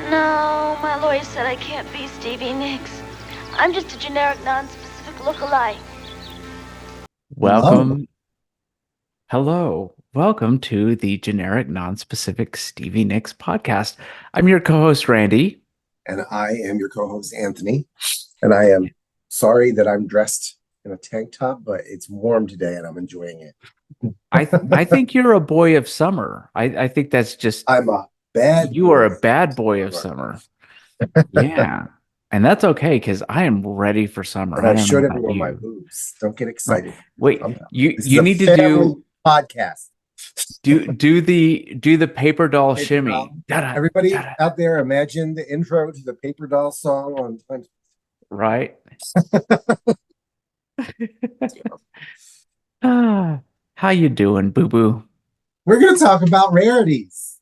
No, my lawyer said I can't be Stevie Nicks. I'm just a generic, non-specific look-alike. Hello, Welcome. Hello. Welcome to the generic non-specific Stevie Nicks podcast. I'm your co-host, Randy. and I am your co-host Anthony, and I am sorry that I'm dressed in a tank top, but it's warm today and I'm enjoying I it. think you're a boy of summer. I think that's just I'm a bad you are boy a bad for boy of summer, summer. Yeah. And that's okay because I am ready for summer. and I I don't know showed about everyone my you. boobs. Don't get Right. excited. Wait, Calm down. you This is you a need to family podcast. do the paper doll Paper doll. shimmy. Da-da, Everybody da-da. out there, imagine the intro to the paper doll song on Times. Right? Ah, how you doing, boo-boo? We're going to talk about rarities.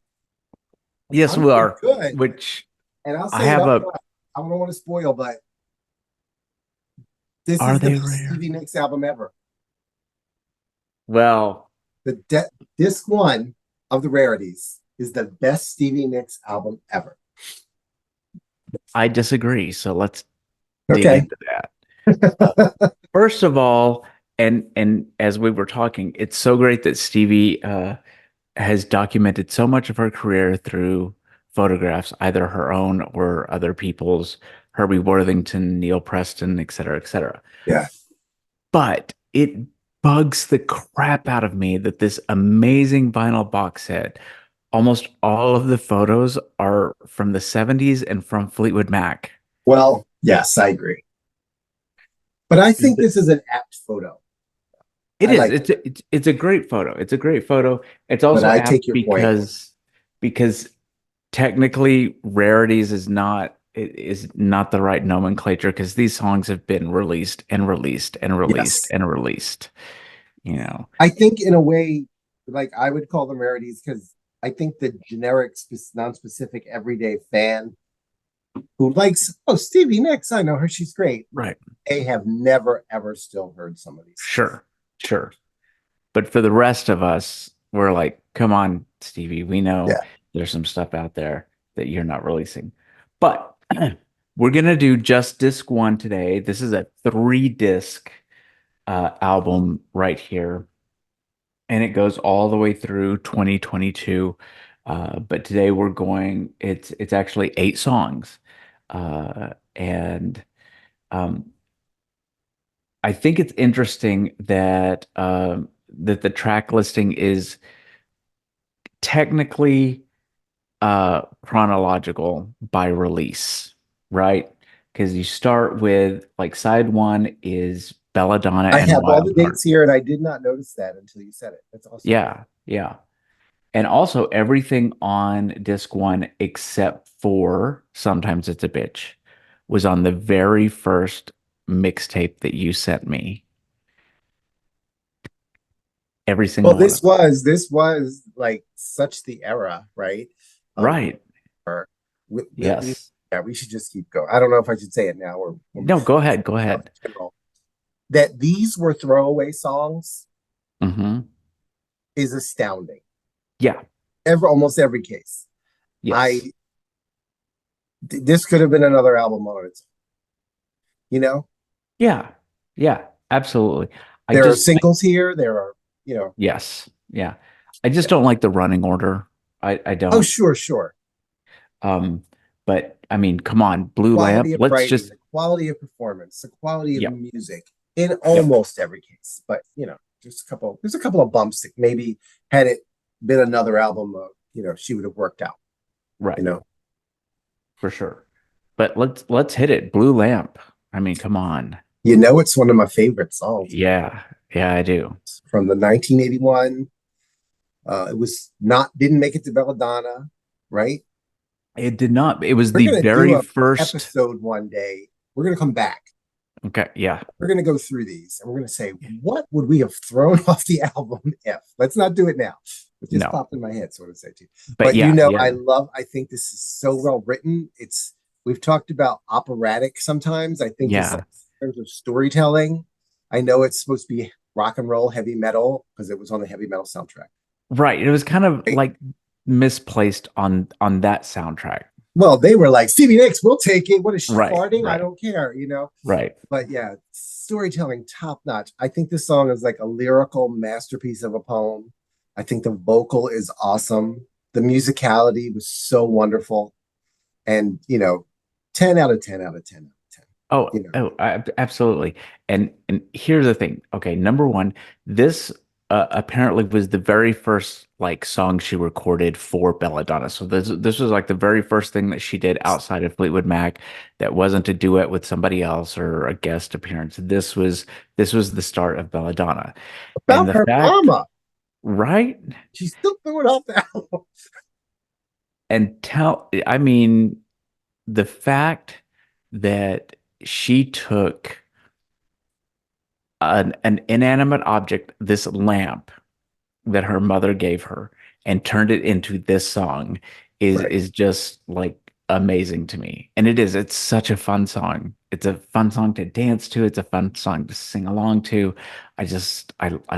Yes, I'm we doing are. good, Which and I'll I say it have up a. front. I don't want to spoil, but this Are is the they best rare? Stevie Nicks album ever. Well, Disc one of the Rarities is the best Stevie Nicks album ever. I disagree. So let's dig Okay. into that. Uh, First of all, and as we were talking, it's so great that Stevie has documented so much of her career through photographs, either her own or other people's, Herbie Worthington, Neil Preston, et cetera, et cetera. Yeah. But it bugs the crap out of me that this amazing vinyl box set, almost all of the photos are from the 70s and from Fleetwood Mac. Well, yes, I agree. But I think this is an apt photo. It I is. like, It's a great photo. It's a great photo. It's but also I apt take your point. because technically rarities is not the right nomenclature because these songs have been released and released and released Yes. and released. You know, I think in a way, like I would call them rarities because I think the generic, non-specific, everyday fan who likes, oh, Stevie Nicks, I know her, she's great. right? They have never, ever still heard some of these songs. Sure, sure. But for the rest of us, we're like, come on, Stevie, we know Yeah. there's some stuff out there that you're not releasing. But we're gonna do just disc one today. This is a three disc album right here, and it goes all the way through 2022. But today we're going, it's actually eight songs. And um, I think it's interesting that that the track listing is technically chronological by release, right? Because you start with like side one is Belladonna I and have all the Wild Heart. dates here, and I did not notice that until you said it. That's awesome. Yeah, yeah. And also everything on disc one except for Sometimes It's a Bitch was on the very first mixtape that you sent me. Every Well, single one of this them. was this was like such the era, right? Of Right. Yes. yeah, we should just keep going. I don't know if I should say it now or No, go ahead. Go ahead. general. That these were throwaway songs Hmm. is astounding. Yeah. Almost every case. I Yes. this could have been another album on its, you know. Yeah. Yeah. Absolutely. I There are just, singles here. There are, you know. yes. Yeah. I just Yeah. don't like the running order. I Oh, don't. sure, sure. Um, but I mean, come on, Blue Lamp. Quality of Let's writing, just, the quality of performance, the quality of yep. music in Yep. almost every case. But you know, there's a couple of bumps that maybe had it been another album, she would have worked out. You Right. know, For sure. But let's hit it. Blue Lamp. I mean, come on. it's one of my favorite songs Yeah. Yeah, I do. from the 1981. It was not didn't make it to Belladonna, right? It did not. It was We're the gonna do very a first. episode one day. We're gonna come back. Okay, yeah. We're gonna go through these and we're gonna say what would we have thrown off the album if. Let's not do it now. It just No. popped in my head, so to say too. But But yeah, yeah. I think this is so well written. We've talked about operatic sometimes. I think this, like, Yeah. in terms of storytelling. I know it's supposed to be rock and roll, heavy metal because it was on the heavy metal soundtrack. Right. It was kind of Right? like misplaced on that soundtrack. Well, they were like, Stevie Nicks, we'll take it. What is she Right, farting? I right, don't care, you know? right. But yeah, storytelling top notch. I think this song is like a lyrical masterpiece of a poem. I think the vocal is awesome. The musicality was so wonderful. And, 10 out of 10 out of 10 out of 10. Oh, You know, absolutely. And here's the thing. Okay, number one, this apparently was the very first like song she recorded for Belladonna. So this was like the very first thing that she did outside of Fleetwood Mac that wasn't a duet with somebody else or a guest appearance. This was the start of Belladonna. And about the her fact, mama. right? She's still throwing off the album. I mean, the fact that she took an inanimate object, this lamp that her mother gave her, and turned it into this song is Right. is just like amazing to me. And it is. It's such a fun song. It's a fun song to dance to. It's a fun song to sing along to. I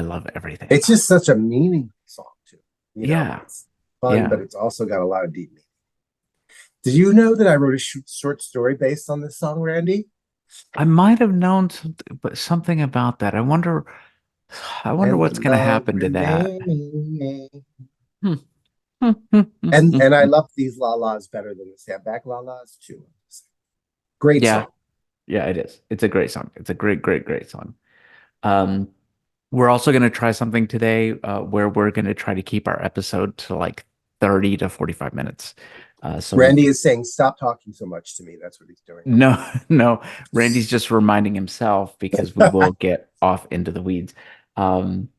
love everything It's about it. just such a meaningful song, too. Yeah. It's fun, but Yeah. it's also got a lot of deep meaning. Did you know that I wrote a short story based on this song, Randy? I might have known something, but something about that. I wonder And what's the going to love happen to that. remaining. Hmm. Hmm, hmm, hmm, And I hmm. love these la la's better than the Stand Back la la's too. Great Yeah. song. Yeah, it is. It's a great song. It's a great, great, great song. Um, we're also going to try something today where we're going to try to keep our episode to like 30 to 45 minutes. So we Randy is saying, "Stop talking so much to me." That's what he's doing. no, no, Randy's just reminding himself because we will get off into the weeds. Um,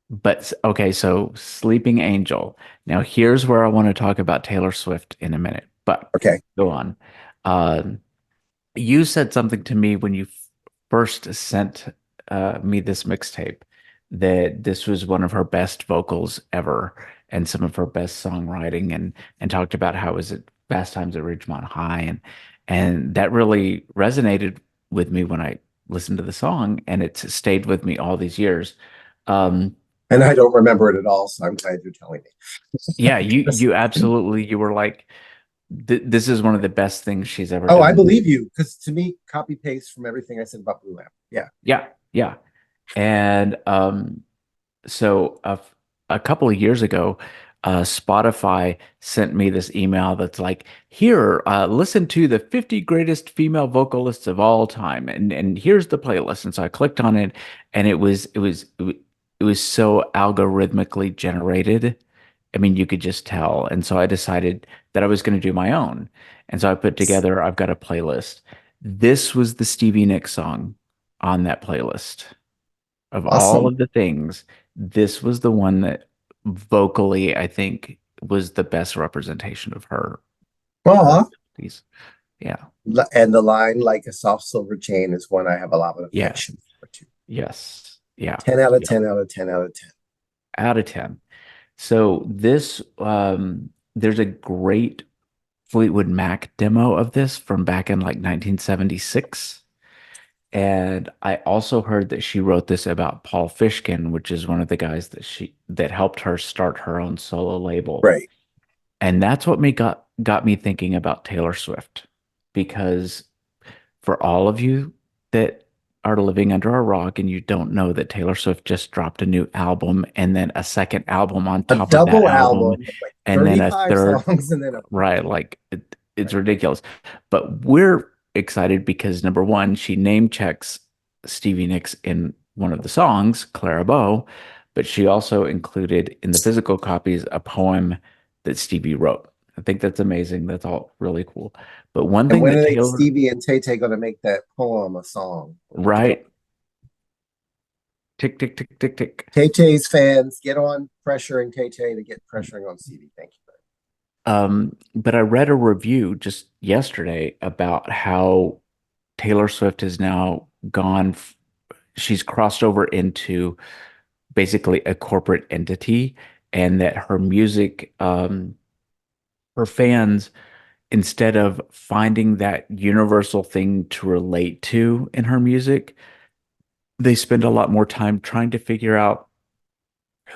but okay, so Sleeping Angel. Now here's where I want to talk about Taylor Swift in a minute, but Okay. go on. Um, You said something to me when you first sent me this mixtape that this was one of her best vocals ever and some of her best songwriting and talked about how it was at Fast Times at Ridgemont High and that really resonated with me when I listened to the song and it's stayed with me all these years. Um, And I don't remember it at all, so I'm glad you're telling yeah, you me. you absolutely you were like this is one of the best things she's ever Oh, I done. believe you, because to me, copy paste from everything I said about Blue Lamp. Yeah. Yeah, yeah. And so a couple of years ago, Spotify sent me this email that's like, here, listen to the 50 greatest female vocalists of all time, and here's the playlist. And so I clicked on it, and it was so algorithmically generated. I mean, you could just tell. And so I decided that I was going to do my own. And so I put together, I've got a playlist. This was the Stevie Nicks song on that playlist. Of all Awesome. of the things, this was the one that vocally, I think, was the best representation of her Aw. abilities. Yeah. And the line, like a soft silver chain, is one I have a lot of Yeah. affection for too. Yes. Yeah. 10 out of Yeah. 10 out of 10 out of 10. Out of 10. So there's a great Fleetwood Mac demo of this from back in like 1976. And I also heard that she wrote this about Paul Fishkin, which is one of the guys that helped her start her own solo label. Right. And that's what got me thinking about Taylor Swift. Because for all of you that are living under a rock and you don't know that Taylor Swift just dropped a new album and then a second album on A top of that double album album of like and then a 35 third, songs and then a right? Like it's right. ridiculous. But we're excited because number one, she name checks Stevie Nicks in one of the songs, Clara Bow, but she also included in the physical copies a poem that Stevie wrote. I think that's amazing. That's all really cool. But one And thing when that are Taylor, Stevie and Tay Tay going to make that poem a song? We need to go. right? Tick, tick, tick, tick, tick. Tay Tay's fans, get on pressuring Tay Tay to get pressuring on Stevie. Thank you. But I read a review just yesterday about how Taylor Swift has now she's crossed over into basically a corporate entity, and that her music, her fans, instead of finding that universal thing to relate to in her music, they spend a lot more time trying to figure out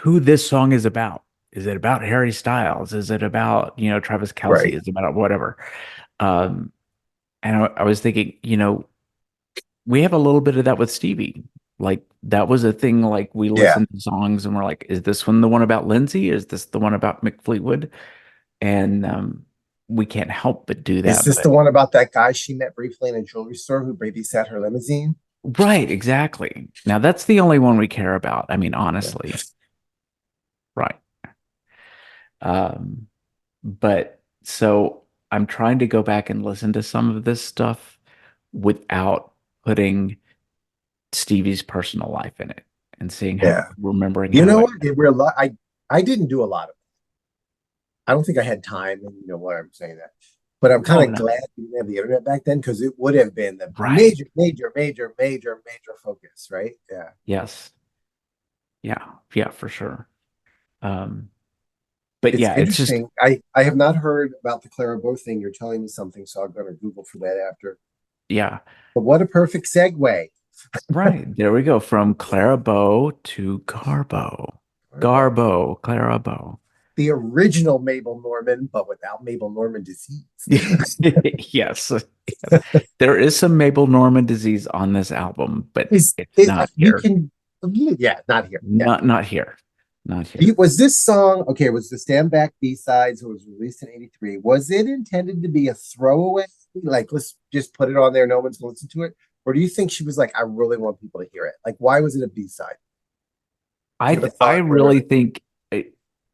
who this song is about. is it about Harry Styles? Is it about, Travis Kelce? Right. Is it about whatever? Um, and I was thinking, we have a little bit of that with Stevie. Like that was a thing. Like we Yeah. listened to songs and we're like, is this one the one about Lindsay? Is this the one about Mick Fleetwood? And we can't help but do Is that. this But the one about that guy she met briefly in a jewelry store who babysat her limousine? right, exactly. Now that's the only one we care about. I mean, Yeah. honestly, right. Um, but so I'm trying to go back and listen to some of this stuff without putting Stevie's personal life in it and seeing how Yeah. remembering You how know it. what? I didn't do a lot of I don't think I had time, and you know what I'm saying that. But I'm kind Oh of no. glad we didn't have the internet back then because it would have been the Right. major focus, right? Yeah. Yes. Yeah. Yeah, for sure. Um, but It's yeah, it's just interesting. I have not heard about the Clara Bow thing. You're telling me something, so I'm going to Google for that after. yeah. But what a perfect segue. Right. There we go. From Clara Bow to Garbo. Bow. Garbo, Clara Bow. The original Mabel Normand, but without Mabel Normand disease. Yes. There is some Mabel Norman disease on this album, but Is it's it, not you here. can, yeah, not here. Yeah. Not here. Not here. Was this song okay? Was the Stand Back B sides? It was released in '83. Was it intended to be a throwaway? Like, let's just put it on there. No one's gonna listen to it. Or do you think she was like, I really want people to hear it? Like, why was it a B side? Do you have a I thought really where? think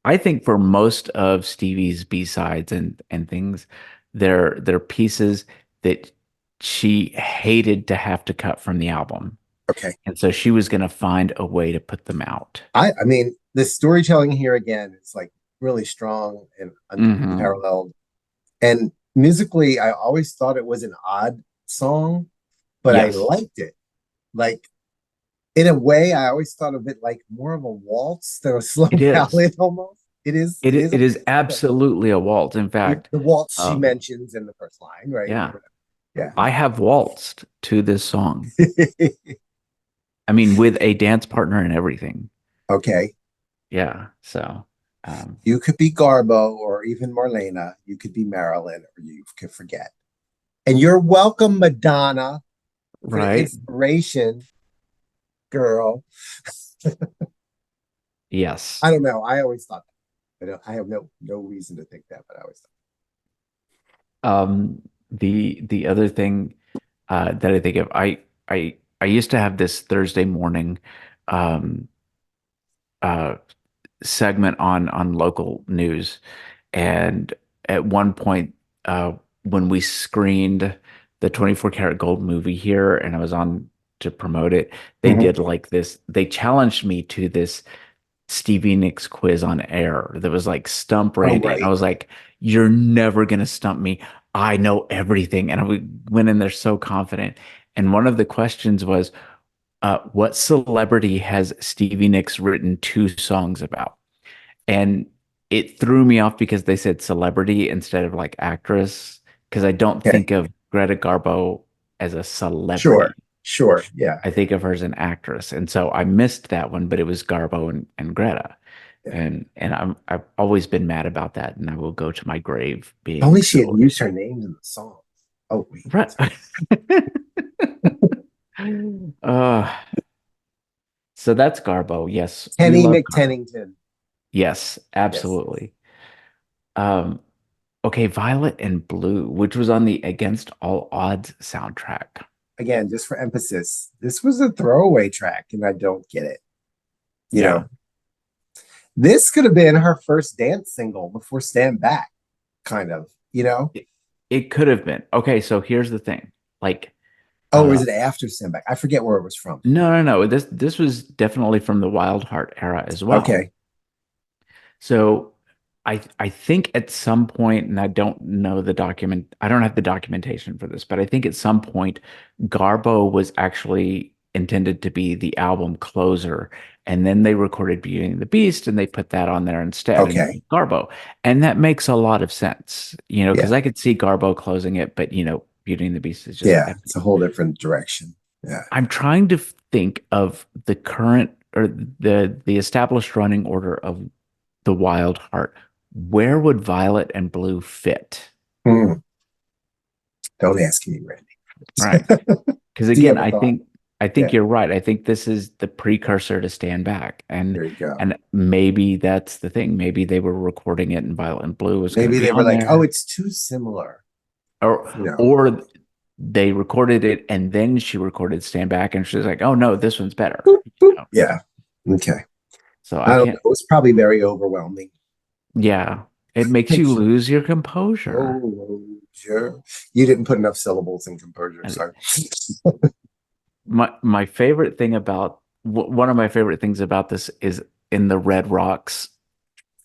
I think for most of Stevie's B-sides and things, they're pieces that she hated to have to cut from the album. Okay, And so she was going to find a way to put them out. I mean, the storytelling here again is like really strong and Hmm. unparalleled. And musically, I always thought it was an odd song, but I Yes, liked it. Like in a way, I always thought of it like more of a waltz than a slow it is. ballad almost. It is a It is absolutely a waltz. In fact, the waltz she um, mentions in the first line, right? yeah, Yeah. I have waltzed to this song. I mean, with a dance partner and everything. Okay. Yeah. So, um, You could be Garbo or even Marlena. You could be Marilyn or you could forget. And you're welcome, Madonna, for the right. inspiration, girl. Yes. I don't know. I always thought that. I have no reason to think that, but I always thought. The other thing that I think of, I used to have this Thursday morning um, uh, segment on local news, and at one point, when we screened the 24 karat gold movie here, and I was on to promote it, they Mhm. did like this. They challenged me to this Stevie Nicks quiz on air that was like stump Oh, Randy. And I right. was like, you're never going to stump me. I know everything. And I went in there so confident. And one of the questions was, what celebrity has Stevie Nicks written two songs about? And it threw me off because they said celebrity instead of like actress, because I don't Okay. think of Greta Garbo as a Sure. celebrity. Sure. Yeah. I think of her as an actress. And so I missed that one, but it was Garbo and Greta. Yeah. And I've always been mad about that, and I will go to my grave If being only she had so used her names in the song. Oh, wait. right. uh, so that's Garbo. Yes, we Kenny love Garbo. McTennington. Yes, Yes. absolutely. Um, okay, Violet and Blue, which was on the Against All Odds soundtrack. Again, just for emphasis, this was a throwaway track, and I don't get it. You Yeah, know, this could have been her first dance single before Stand Back, kind of, you know? it, it could have been. Okay, so here's the thing. Like, Oh, or is uh, it after Stand Back? I forget where it was from. no. This was definitely from the Wild Heart era as well. Okay. So I think at some point, and I don't know the document, I don't have the documentation for this, but I think at some point Garbo was actually intended to be the album closer. And then they recorded Beauty and the Beast and they put that on there instead and Okay. Garbo. And that makes a lot of sense, Yeah. because I could see Garbo closing it, but Beauty and the Beast is just Yeah. It's a empty. whole different direction. Yeah. I'm trying to think of the current or the established running order of the Wild Heart, where would Violet and Blue fit? Hmm. Don't ask me, Right. Randy. Because Do you again, have a thought? I Yeah, think you're right. I think this is the precursor to Stand Back. there you go. And maybe that's the thing. Maybe they were recording it and Violet and Blue was going to Maybe be they were on like, oh, there. it's too similar. Or You know, or they recorded it and then she recorded Stand Back and she's like, oh no, this one's better. boop, You boop. know? Yeah. Okay. So I I don't know. can't, It was probably very overwhelming. yeah. It makes you lose your composure. Oh, sure. You didn't put enough syllables in composure. And Sorry. my favorite thing about one of my favorite things about this is in the Red Rocks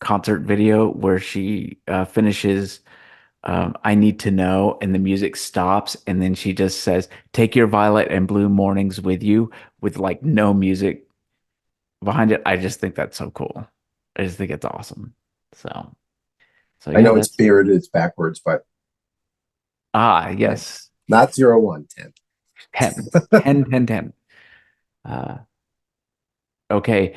concert video where she finishes I need to know and the music stops and then she just says take your violet and blue mornings with you with like no music behind it. I just think that's so cool. I just think it's awesome. So I yeah, know it's that's spirited, it's backwards, but yes, not 0, 1, 10. 10 10 10 10. uh okay,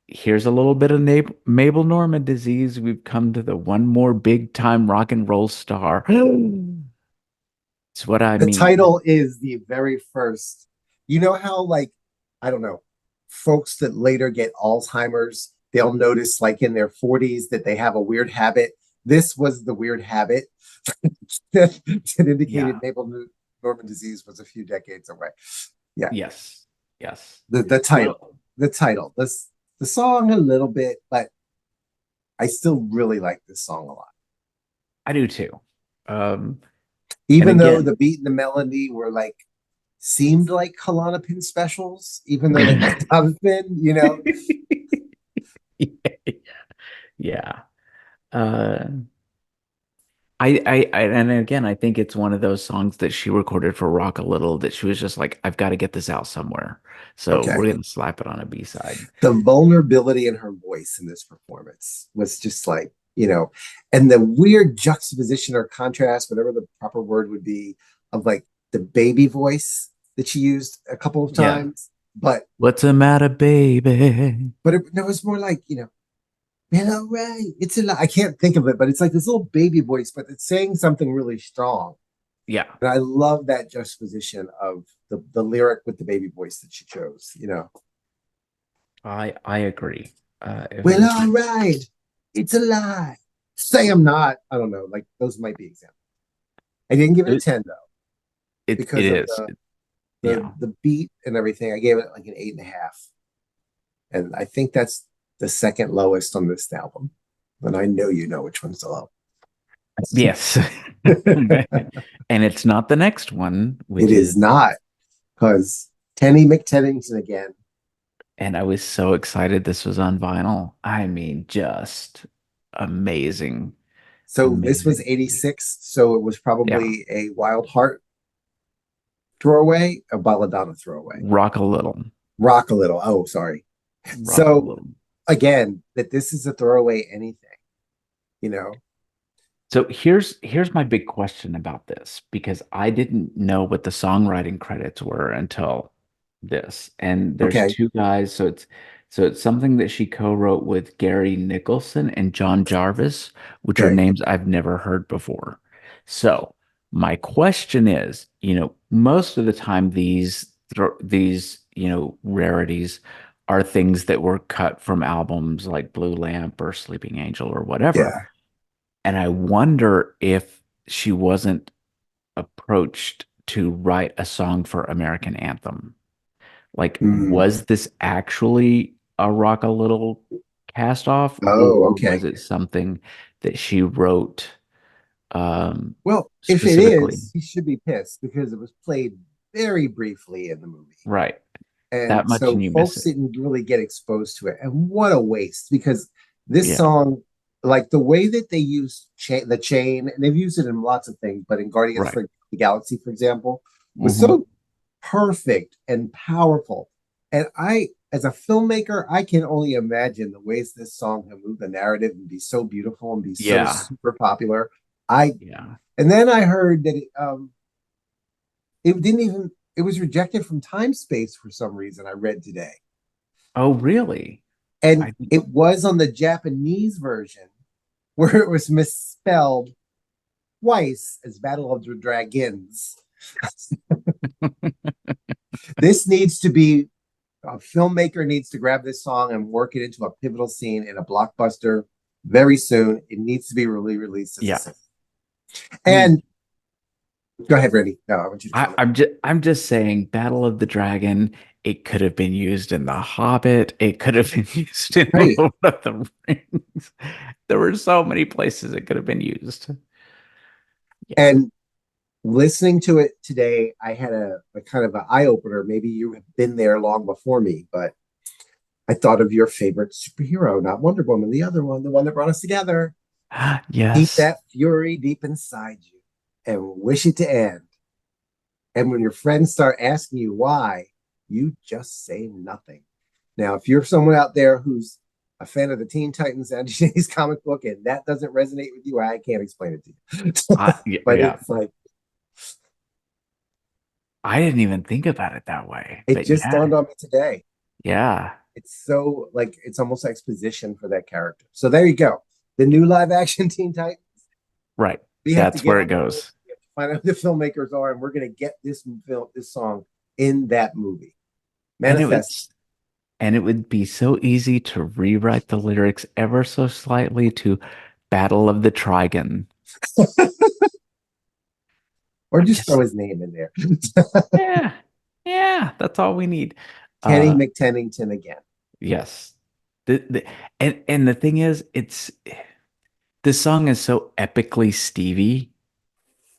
here's a little bit of Mabel Normand disease. We've come to the one more big time rock and roll star. It's what I The mean. title is the very first. You know how, like, I don't know, folks that later get Alzheimer's, they'll notice, like, in their 40s that they have a weird habit. This was the weird habit that indicated Yeah. Norman disease was a few decades away. Yeah. Yes. Yes. The title, Well, the song a little bit, but I still really like this song a lot. I do too. Um, and Even though again, the beat and the melody were like seemed like Klonopin specials, even though they might not have been. yeah. Uh, and again, I think it's one of those songs that she recorded for Rock a Little that she was just like, I've got to get this out somewhere. So Okay. we're gonna slap it on a B-side. The vulnerability in her voice in this performance was just like, and the weird juxtaposition or contrast, whatever the proper word would be, of like the baby voice that she used a couple of Yeah. times. But What's the matter, baby? it was more like, all right, it's a lot. I can't think of it, but it's like this little baby voice, but it's saying something really strong. Yeah, And I love that juxtaposition of the lyric with the baby voice that she chose. I agree. If it Well, was all right, it's a lie. Say I'm not. I don't know. Like those might be examples. I didn't give it a it, 10 though it because of is. the Yeah. the beat and everything. I gave it like an 8.5, and I think that's the second lowest on this album. But I know you know which one's the low. Yes. And it's not the next one, It which is is, not because Tenny McTennington again. and I was so excited this was on vinyl. I mean, just amazing, So this was amazing. 86. So it was Yeah. probably a Wild Heart throwaway, a Balladonna throwaway. Rock a little, Rock a little. Oh, sorry. rock a So little. again, that this is a throwaway anything. So here's my big question about this because I didn't know what the songwriting credits were until this. And there's Okay. two guys, so it's something that she co-wrote with Gary Nicholson and John Jarvis, which are Okay. names I've never heard before. So my question is, most of the time these rarities are things that were cut from albums like Blue Lamp or Sleeping Angel or whatever. Yeah. And I wonder if she wasn't approached to write a song for American Anthem. Like, Mm. was this actually a Rock a Little cast off, Oh, or was okay. it something that she wrote Well, if it specifically? is, he should be pissed because it was played very briefly in the movie. Right. That And much so and you miss folks it. didn't really get exposed to it. And what a waste because this Yeah. song, like the way that they use the chain, and they've used it in lots of things, but in Guardians Right. for the Galaxy, for example, was Hmm. so perfect and powerful. And as a filmmaker, I can only imagine the ways this song can move the narrative and be so beautiful and be so Yeah. super popular. I Yeah. and then I heard that it was rejected from Time Space for some reason. I read today. Oh, really? And I think it was on the Japanese version where it was misspelled twice as Battle of the Dragons. This needs to be a filmmaker needs to grab this song and work it into a pivotal scene in a blockbuster very soon. It needs to be really released as a yeah. single. I mean, And go ahead, Randy. No, I want you to comment. I'm just saying, Battle of the Dragon. It could have been used in The Hobbit. It could have been used in Right. Lord of the Rings. There were so many places it could have been used. Yeah. And listening to it today, I had a kind of an eye opener. Maybe you have been there long before me, but I thought of your favorite superhero, not Wonder Woman, the other one, the one that brought us together. Keep Yes. that fury deep inside you and wish it to end. And when your friends start asking you why, you just say nothing. Now, if you're someone out there who's a fan of the Teen Titans and today's comic book and that doesn't resonate with you, I can't explain it to you. But Yeah. it's like, I didn't even think about it that way. it But just yeah. dawned on me today. Yeah. It's so like, it's almost exposition for that character. So there you go. The new live action Teen Titans. Right. We have to That's get where it on board. goes. We have to find out who the filmmakers are, and we're going to get this film, this song in that movie. And it Manifest. was and it would be so easy to rewrite the lyrics ever so slightly to Battle of the Trigon. Or I just throw just his name in there. yeah. Yeah, that's all we need. Kenny Uh McTennington again. yes. And the thing is, this song is so epically Stevie,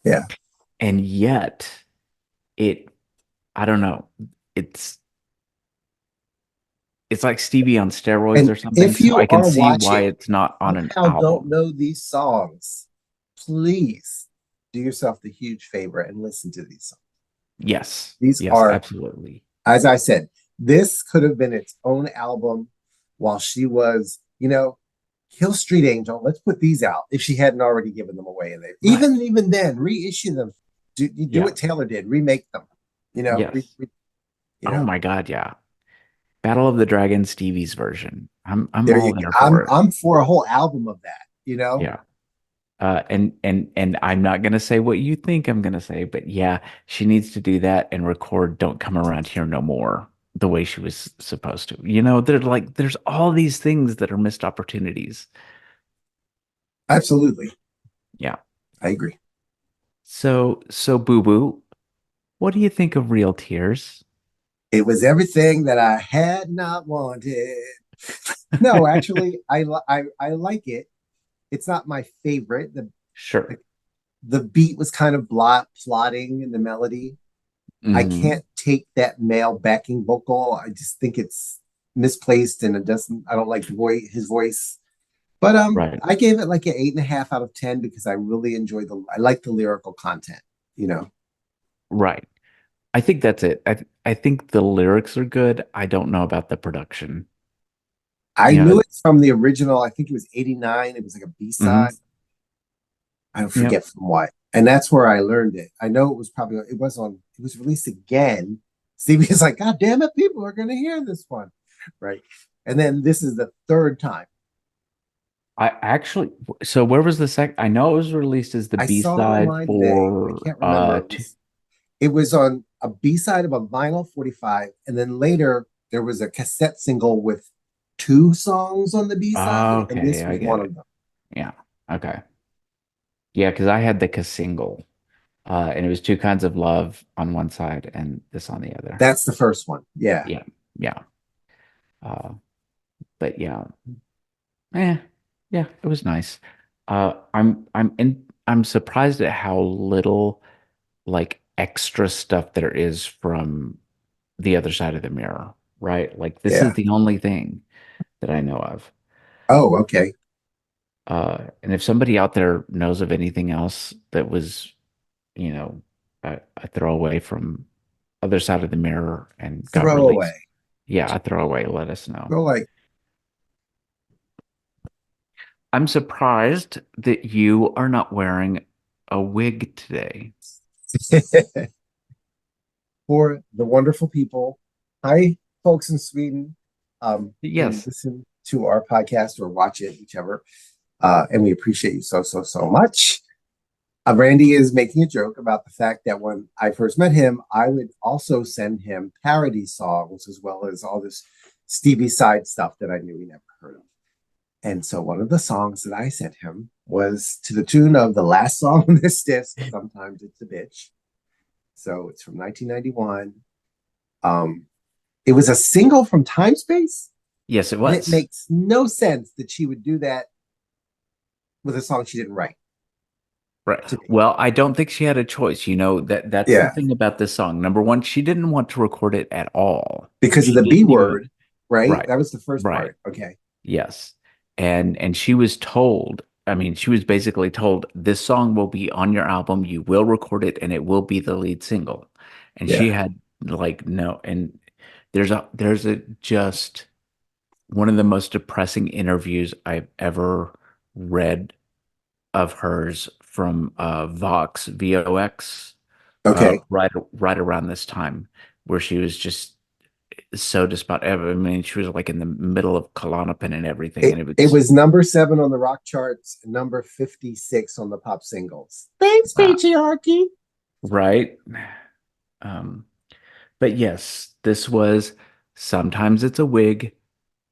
Yeah. and yet it I don't know. It's it's like Stevie on steroids And or something. if So you I can are see why watching, it's not on an somehow don't album. know these songs, please do yourself the huge favor and listen to these songs. Yes. These Yes, are, absolutely. as I said, this could have been its own album while she was, Kill Street Angel. Let's put these out if she hadn't already given them away. And they, Right. even then, reissue them. Do Yeah. what Taylor did, remake them. You know, re, Yes. re- you Oh know. my God, yeah. Battle of the Dragon, Stevie's version. I'm There you all go. there I'm for it. I'm for a whole album of that. Yeah. And I'm not gonna say what you think I'm gonna say, but yeah, she needs to do that and record "Don't Come Around Here No More" the way she was supposed to. There's all these things that are missed opportunities. Absolutely. Yeah. I agree. So Boo Boo, what do you think of Real Tears? It was everything that I had not wanted. No, actually, I like it. It's not my favorite. The, Sure. the beat was kind of plotting in the melody. I Hmm. can't take that male backing vocal. I just think it's misplaced and it doesn't. I don't like his voice. But Right. I gave it like an 8.5 out of 10 because I really enjoy I like the lyrical content. You know, Right. I think that's it. I think the lyrics are good. I don't know about the production. I You knew know, it from the original. I think it was '89. It was like a B side. hmm. I don't Yep. forget from what. And that's where I learned it. I know it was released again. Stevie is like, God damn it, people are gonna hear this one. Right. And then this is the third time. I actually, so where was the sec? I know it was released as the I B saw it side online today. I for can't remember. It was on a B side of a vinyl 45, and then later there was a cassette single with two songs on the B side, and okay, this I was get one it. of them. Yeah. Okay. Yeah, because I had the single, and it was Two Kinds of Love on one side and this on the other. That's the first one. Yeah. Yeah. Yeah. Uh, but yeah. Eh, yeah, it was nice. I'm surprised at how little like extra stuff there is from the other side of the mirror, right? Like this is Yeah. the only thing that I know of. Oh, okay. And if somebody out there knows of anything else that was, you know, a throwaway from other side of the mirror and got Throw released, away. yeah, a throwaway, let us know. Throw away. I'm surprised that you are not wearing a wig today. For the wonderful people. Hi, folks in Sweden. Who Yes. listen. to our podcast or watch it, whichever. And we appreciate you so, so, so much. Randy is making a joke about the fact that when I first met him, I would also send him parody songs as well as all this Stevie side stuff that I knew he never heard of. And so one of the songs that I sent him was to the tune of the last song on this disc, Sometimes It's a Bitch. So it's from 1991. It was a single from Time Space. Yes, it And it was. makes no sense that she would do that with a song she didn't write. Right. To me. Well, I don't think she had a choice. You know, that's the Yeah, thing about this song. Number one, she didn't want to record it at all. because of She the B didn't even, word, right? right, That was the first right. part. Okay. Yes. And she was told, I mean, she was basically told this song will be on your album, you will record it, and it will be the lead single. And she Yeah. had like no, and there's a just one of the most depressing interviews I've ever read of hers from Vox, Okay. right around this time, where she was just so despondent. I mean, she was like in the middle of Klonopin and everything, and It was number 7 on the rock charts, number 56 on the pop singles. Thanks, wow, patriarchy. right. Um, but yes, this was sometimes it's a wig,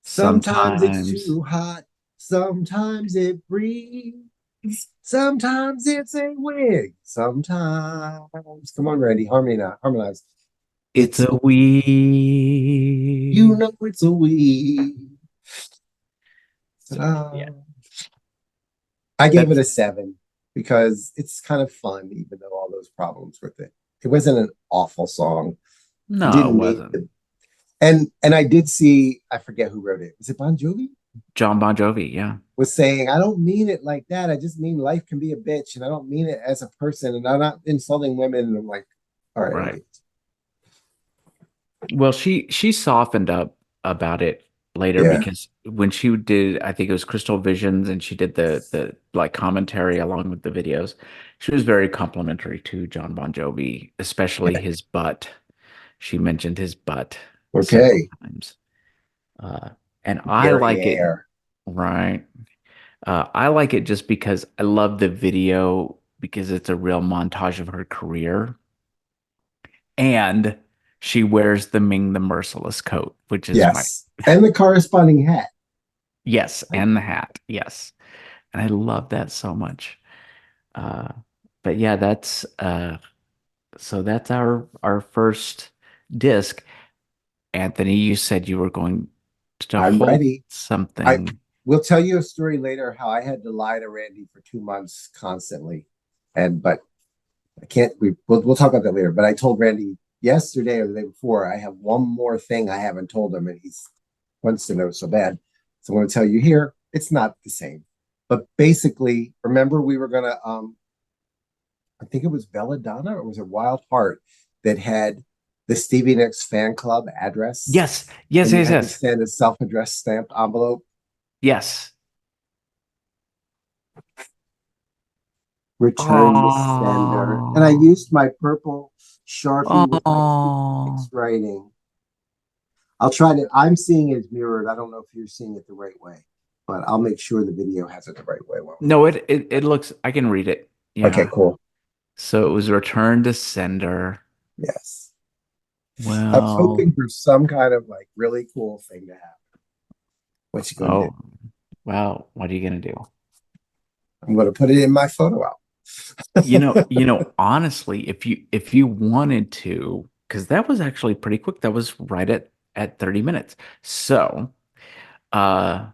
Sometimes it's sometimes too hot. Sometimes it breathes. Sometimes it's a wig. Sometimes. Come on, Randy. Harmonize. it's It's a you wig. know it's a wig. So, yeah, I gave it that's a 7 because it's kind of fun, even though all those problems with it. It wasn't an awful song. He no, it didn't mean wasn't. to. And I did see, I forget who wrote it. Was it Bon Jovi? John Bon Jovi, yeah. Was saying, I don't mean it like that. I just mean life can be a bitch, and I don't mean it as a person, and I'm not insulting women. And I'm like, all right, I'll Right. give it. Well, she softened up about it later Yeah, because when she did, I think it was Crystal Visions, and she did the like commentary along with the videos. She was very complimentary to John Bon Jovi, especially yeah. his butt. She mentioned his butt several Okay. times. Uh, and I like it, Derriere. right? I like it just because I love the video because it's a real montage of her career. And she wears the Ming the Merciless coat, which is my Yes. And the corresponding hat. yes, and the hat. Yes. And I love that so much. Uh, but yeah, that's so that's our first disc. Anthony, you said you were going to I'm hold ready. I something. will tell you a story later how I had to lie to Randy for 2 months constantly. But I can't. We'll talk about that later. But I told Randy yesterday or the day before I have one more thing I haven't told him, and he wants to know so bad. So I'm going to tell you here. It's not the same, but basically, remember we were gonna. I think it was Belladonna or was it Wild Heart that had the Stevie Nicks fan club address, Yes, yes, and you yes, had to yes. send a self-addressed stamped envelope. Yes. Return to sender, and I Oh, used my purple Sharpie with my Stevie Nicks oh. writing. I'll try to. I'm seeing it mirrored. I don't know if you're seeing it the right way, but I'll make sure the video has it the right way while we're No, doing it looks, I can read it. it. Okay, Yeah. cool. So it was return to sender. Yes, I was Well, hoping for some kind of like really cool thing to happen. What you gonna do? oh, well, what are you gonna do? I'm gonna put it in my photo album. Honestly, if you wanted to, because that was actually pretty quick. That was right at 30 minutes. So, uh,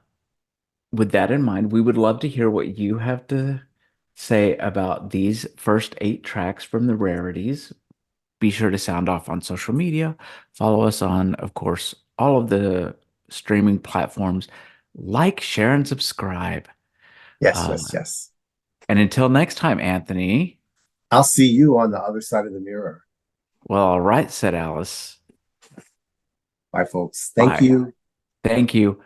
with that in mind, we would love to hear what you have to say about these first 8 tracks from the Rarities. Be sure to sound off on social media. Follow us on, of course, all of the streaming platforms. Like, share, and subscribe. Yes, Uh, yes, yes. and until next time, Anthony. I'll see you on the other side of the mirror. Well, all right, said Alice. Bye, folks. Thank Bye. you. Thank you.